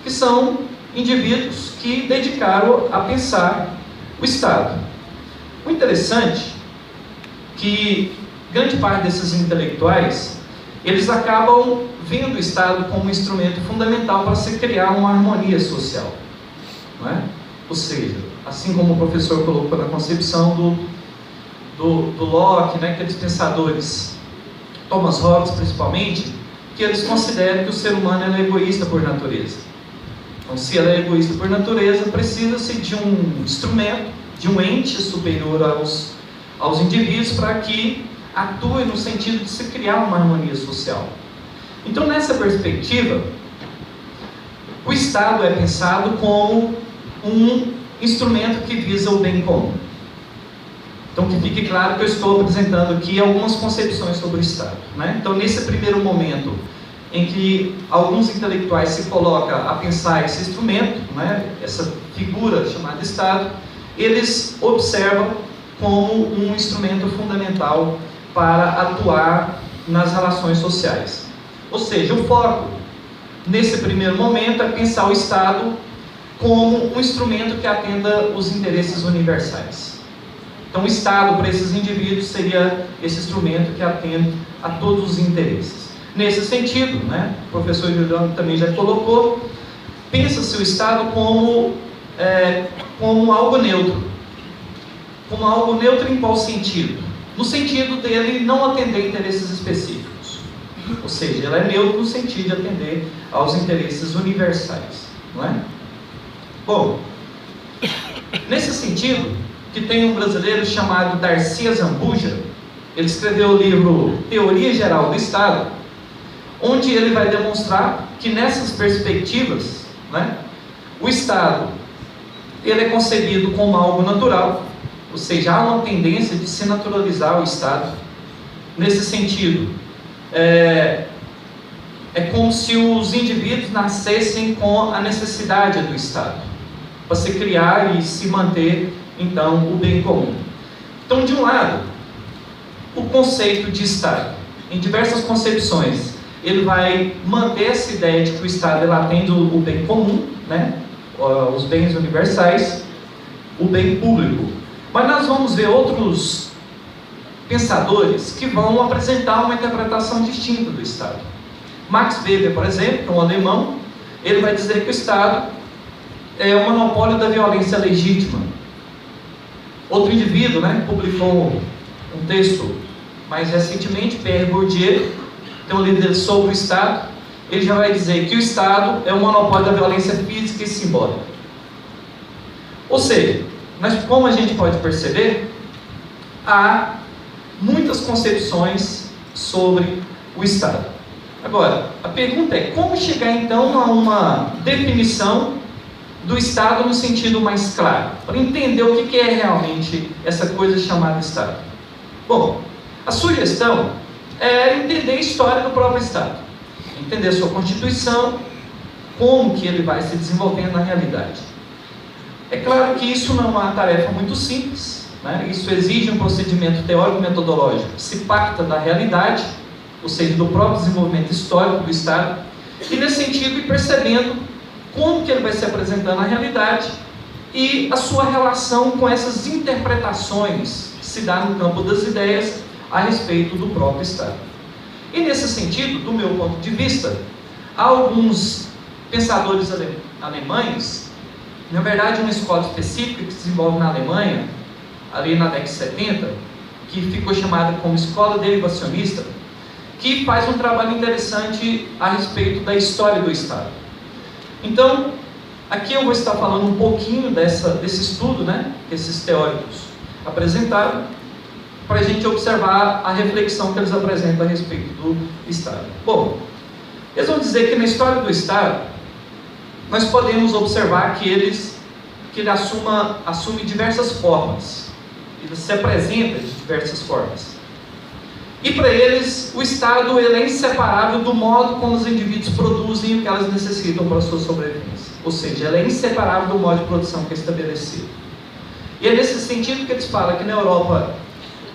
que são indivíduos que dedicaram a pensar o Estado. O interessante é que grande parte desses intelectuais, eles acabam vendo o Estado como um instrumento fundamental para se criar uma harmonia social, não é? Ou seja, assim como o professor colocou na concepção do Locke, né, aqueles pensadores, Thomas Hobbes principalmente, que eles consideram que o ser humano é egoísta por natureza. Então, se ela é egoísta por natureza, precisa-se de um instrumento, de um ente superior aos indivíduos para que atue no sentido de se criar uma harmonia social. Então, nessa perspectiva, o Estado é pensado como um instrumento que visa o bem comum. Então, que fique claro que eu estou apresentando aqui algumas concepções sobre o Estado, né? Então, nesse primeiro momento em que alguns intelectuais se colocam a pensar esse instrumento, né, essa figura chamada Estado, eles observam como um instrumento fundamental para atuar nas relações sociais. Ou seja, o foco, nesse primeiro momento, é pensar o Estado como um instrumento que atenda os interesses universais. Então, o Estado, para esses indivíduos, seria esse instrumento que atende a todos os interesses. Nesse sentido, né, o professor Juliano também já colocou, pensa-se o Estado como algo neutro. Como algo neutro em qual sentido? No sentido dele não atender interesses específicos. Ou seja, ele é neutro no sentido de atender aos interesses universais, não é? Bom, nesse sentido, que tem um brasileiro chamado Darcy Zambuja, ele escreveu o livro Teoria Geral do Estado, onde ele vai demonstrar que nessas perspectivas, né, o Estado ele é concebido como algo natural, ou seja, há uma tendência de se naturalizar o Estado. Nesse sentido, é como se os indivíduos nascessem com a necessidade do Estado, para se criar e se manter, então, o bem comum. Então, de um lado, o conceito de Estado, em diversas concepções, ele vai manter essa ideia de que o Estado ele atende o bem comum, né? Os bens universais, o bem público. Mas nós vamos ver outros pensadores que vão apresentar uma interpretação distinta do Estado. Max Weber, por exemplo, que é um alemão, ele vai dizer que o Estado é o monopólio da violência legítima. Outro indivíduo, né, publicou um texto mais recentemente, Pierre Bourdieu, tem um livro sobre o Estado, ele já vai dizer que o Estado é o monopólio da violência física e simbólica. Ou seja, como a gente pode perceber, há muitas concepções sobre o Estado. Agora, a pergunta é, como chegar então a uma definição do Estado no sentido mais claro, para entender o que é realmente essa coisa chamada Estado? Bom, a sugestão é entender a história do próprio Estado, entender a sua Constituição, como que ele vai se desenvolvendo na realidade. É claro que isso não é uma tarefa muito simples, né? Isso exige um procedimento teórico-metodológico que se parta da realidade, ou seja, do próprio desenvolvimento histórico do Estado, e nesse sentido ir percebendo como que ele vai se apresentando na realidade e a sua relação com essas interpretações que se dá no campo das ideias a respeito do próprio Estado. E nesse sentido, do meu ponto de vista, há alguns pensadores alemães, na verdade uma escola específica que se desenvolve na Alemanha, ali na década de 70, que ficou chamada como escola derivacionista, que faz um trabalho interessante a respeito da história do Estado. Então, aqui eu vou estar falando um pouquinho desse estudo, né, que esses teóricos apresentaram, para a gente observar a reflexão que eles apresentam a respeito do Estado. Bom, eles vão dizer que na história do Estado, nós podemos observar que ele assume diversas formas, ele se apresenta de diversas formas. E para eles, o Estado ele é inseparável do modo como os indivíduos produzem o que elas necessitam para a sua sobrevivência. Ou seja, ele é inseparável do modo de produção que é estabelecido. E é nesse sentido que eles falam que na Europa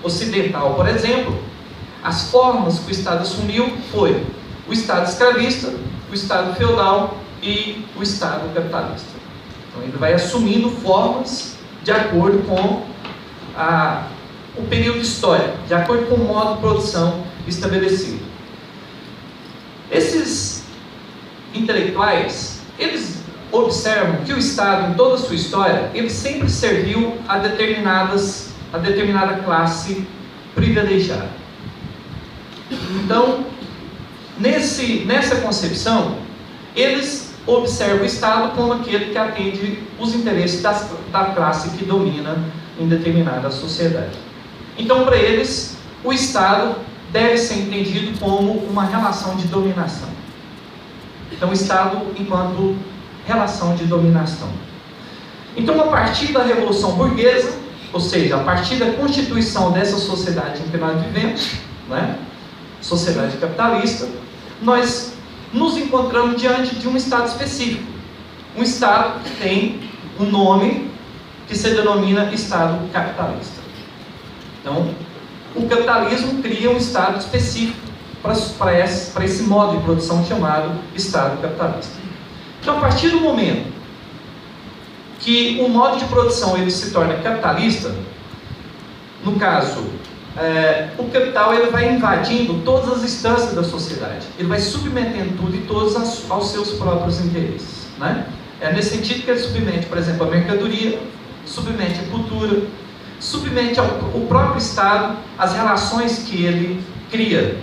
ocidental, por exemplo, as formas que o Estado assumiu foi o Estado escravista, o Estado feudal e o Estado capitalista. Então ele vai assumindo formas de acordo com o período histórico, de acordo com o modo de produção estabelecido. Esses intelectuais, eles observam que o Estado, em toda a sua história, ele sempre serviu a determinada classe privilegiada. Então, nessa concepção, eles observam o Estado como aquele que atende os interesses da classe que domina em determinada sociedade. Então, para eles, o Estado deve ser entendido como uma relação de dominação. Então, o Estado enquanto relação de dominação. Então, a partir da Revolução Burguesa, ou seja, a partir da constituição dessa sociedade em que nós vivemos, né, sociedade capitalista, nós nos encontramos diante de um Estado específico. Um Estado que tem um nome que se denomina Estado capitalista. Então, o capitalismo cria um Estado específico para esse modo de produção chamado Estado capitalista. Então, a partir do momento que o modo de produção ele se torna capitalista, no caso, o capital ele vai invadindo todas as instâncias da sociedade, ele vai submetendo tudo e todos aos seus próprios interesses, né? É nesse sentido que ele submete, por exemplo, a mercadoria, submete a cultura, submete o próprio Estado às relações que ele cria.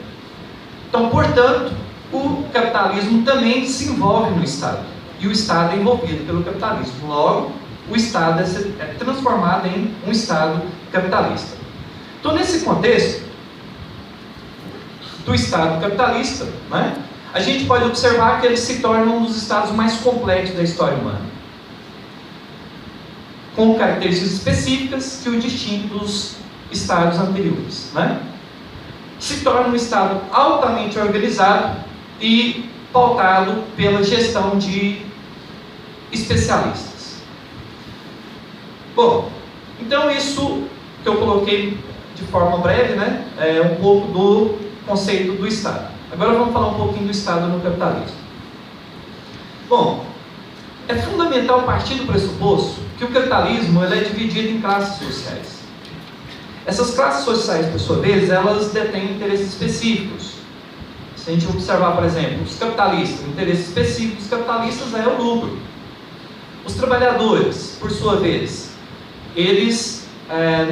Então, portanto, o capitalismo também se envolve no Estado, e o Estado é envolvido pelo capitalismo. Logo, o Estado é transformado em um Estado capitalista. Então, nesse contexto do Estado capitalista, né, a gente pode observar que ele se torna um dos estados mais complexos da história humana, com características específicas que o distinguem dos estados anteriores, né? Se torna um Estado altamente organizado e pautado pela gestão de especialistas. Bom, então isso que eu coloquei de forma breve, né, é um pouco do conceito do Estado. Agora vamos falar um pouquinho do Estado no capitalismo. Bom, é fundamental partir do pressuposto que o capitalismo ele é dividido em classes sociais. Essas classes sociais, por sua vez, elas detêm interesses específicos. Se a gente observar, por exemplo, os capitalistas, o interesse específico dos capitalistas é o lucro. Os trabalhadores, por sua vez, eles,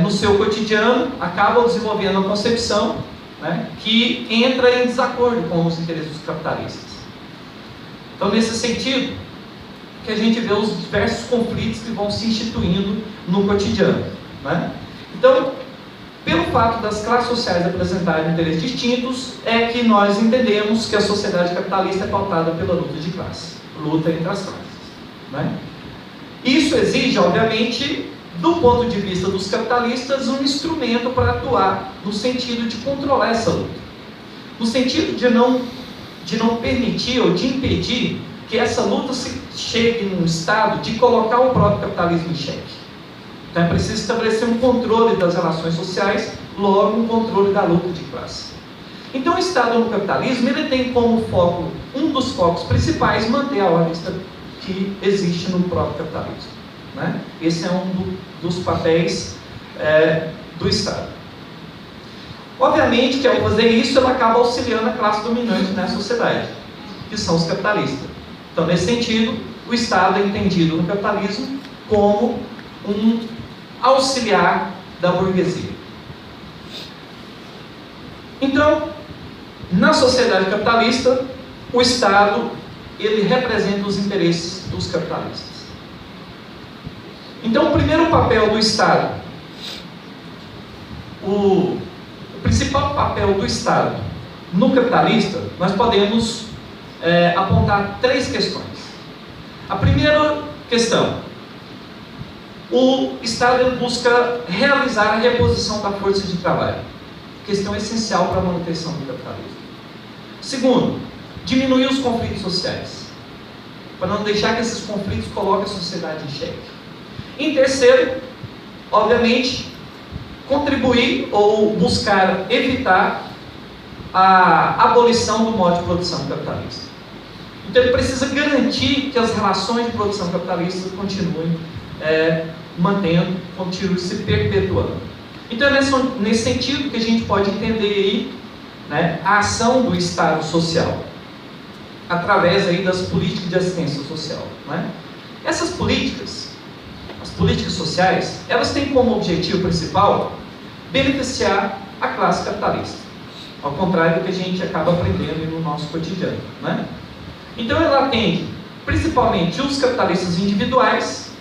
no seu cotidiano, acabam desenvolvendo uma concepção, né, que entra em desacordo com os interesses dos capitalistas. Então, nesse sentido, que a gente vê os diversos conflitos que vão se instituindo no cotidiano, né? Então, pelo fato das classes sociais apresentarem interesses distintos, é que nós entendemos que a sociedade capitalista é pautada pela luta de classe, luta entre as classes, né? Isso exige, obviamente, do ponto de vista dos capitalistas, um instrumento para atuar no sentido de controlar essa luta, no sentido de não permitir ou de impedir que essa luta chegue num estado de colocar o próprio capitalismo em xeque. Então é preciso estabelecer um controle das relações sociais, logo um controle da luta de classe. Então o Estado no capitalismo ele tem como foco, um dos focos principais, manter a ordem que existe no próprio capitalismo. né? Esse é um dos papéis do Estado. Obviamente que ao fazer isso, ela acaba auxiliando a classe dominante nessa sociedade, que são os capitalistas. Então, nesse sentido, o Estado é entendido no capitalismo como um auxiliar da burguesia. Então, na sociedade capitalista, o Estado, ele representa os interesses dos capitalistas. Então, o primeiro papel do Estado, o principal papel do Estado no capitalista, nós podemos apontar 3 questões. A primeira questão: o Estado busca realizar a reposição da força de trabalho, questão essencial para a manutenção do capitalismo. Segundo, diminuir os conflitos sociais, para não deixar que esses conflitos coloquem a sociedade em xeque. Em terceiro, obviamente, contribuir ou buscar evitar a abolição do modo de produção capitalista. Então ele precisa garantir que as relações de produção capitalista continuem continuem se perpetuando. Então é nesse sentido que a gente pode entender aí, né, a ação do Estado social, através aí das políticas de assistência social, né? Essas políticas, as políticas sociais, elas têm como objetivo principal beneficiar a classe capitalista, ao contrário do que a gente acaba aprendendo no nosso cotidiano, né? Então ela atende principalmente os capitalistas individuais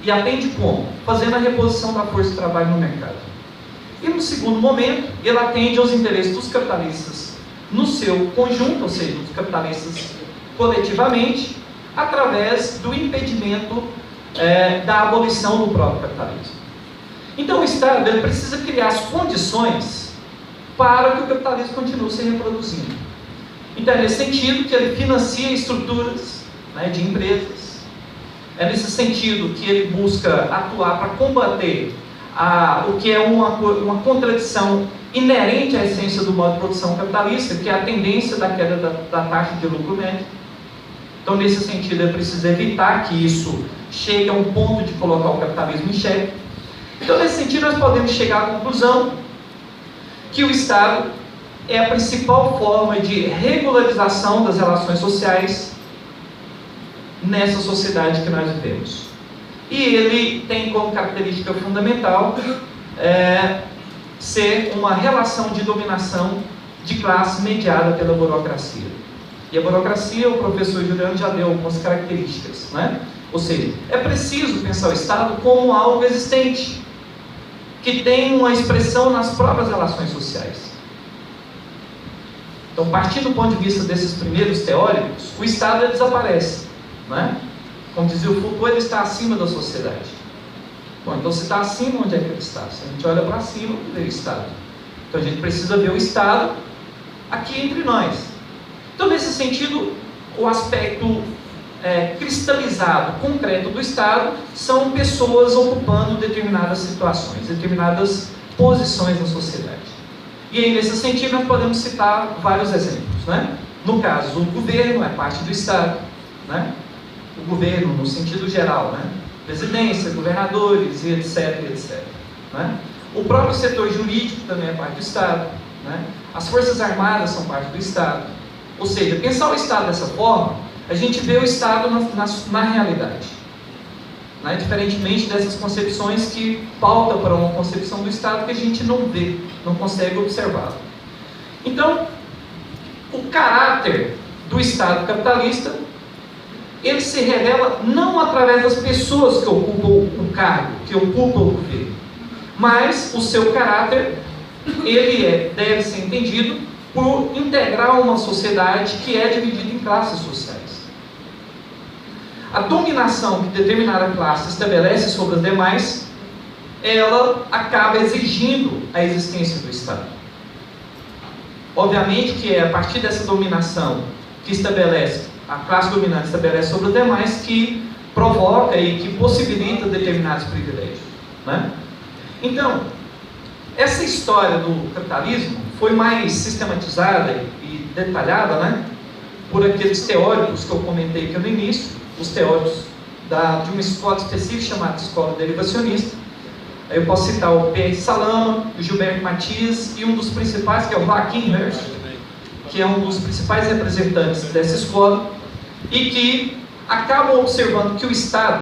e atende como? Fazendo a reposição da força de trabalho no mercado. E no segundo momento, ela atende aos interesses dos capitalistas no seu conjunto, ou seja, dos capitalistas coletivamente, através do impedimento da abolição do próprio capitalismo. Então o Estado ele precisa criar as condições para que o capitalismo continue se reproduzindo. Então é nesse sentido que ele financia estruturas, né, de empresas. É nesse sentido que ele busca atuar para combater o que é uma contradição inerente à essência do modo de produção capitalista, que é a tendência da queda da taxa de lucro médio. Então, nesse sentido, ele precisa evitar que isso chegue a um ponto de colocar o capitalismo em xeque. Então, nesse sentido, nós podemos chegar à conclusão que o Estado é a principal forma de regularização das relações sociais nessa sociedade que nós vivemos. E ele tem como característica fundamental ser uma relação de dominação de classe mediada pela burocracia. E a burocracia, o professor Juliano já deu algumas características, né? Ou seja, é preciso pensar o Estado como algo existente, que tem uma expressão nas próprias relações sociais. Então, partindo do ponto de vista desses primeiros teóricos, o Estado ele desaparece, né? Como dizia o Foucault, ele está acima da sociedade. Bom, então se está acima, onde é que ele está? Se a gente olha para cima, onde é o Estado? Então a gente precisa ver o Estado aqui entre nós. Então, nesse sentido, o aspecto cristalizado, concreto do Estado, são pessoas ocupando determinadas situações, determinadas posições na sociedade. E aí, nesse sentido, nós podemos citar vários exemplos, né? No caso, o governo é parte do Estado, né? O governo, no sentido geral, né? Presidência, governadores, e etc, etc. Né? O próprio setor jurídico também é parte do Estado, né? As Forças Armadas são parte do Estado. Ou seja, pensar o Estado dessa forma, a gente vê o Estado na realidade, né? Diferentemente dessas concepções que pautam para uma concepção do Estado que a gente não vê, não consegue observar. Então, o caráter do Estado capitalista, ele se revela não através das pessoas que ocupam o cargo, que ocupam o governo, mas o seu caráter, ele deve ser entendido por integrar uma sociedade que é dividida em classes sociais. A dominação que determinada classe estabelece sobre as demais, ela acaba exigindo a existência do Estado. Obviamente que é a partir dessa dominação que estabelece, a classe dominante estabelece sobre os demais, que provoca e que possibilita determinados privilégios, né? Então, essa história do capitalismo foi mais sistematizada e detalhada, né, por aqueles teóricos que eu comentei aqui no início, os teóricos de uma escola específica chamada Escola Derivacionista. Eu posso citar o P. Salama, o Gilberto Matias e um dos principais, que é o Joaquim Hirsch, que é um dos principais representantes dessa escola, e que acabam observando que o Estado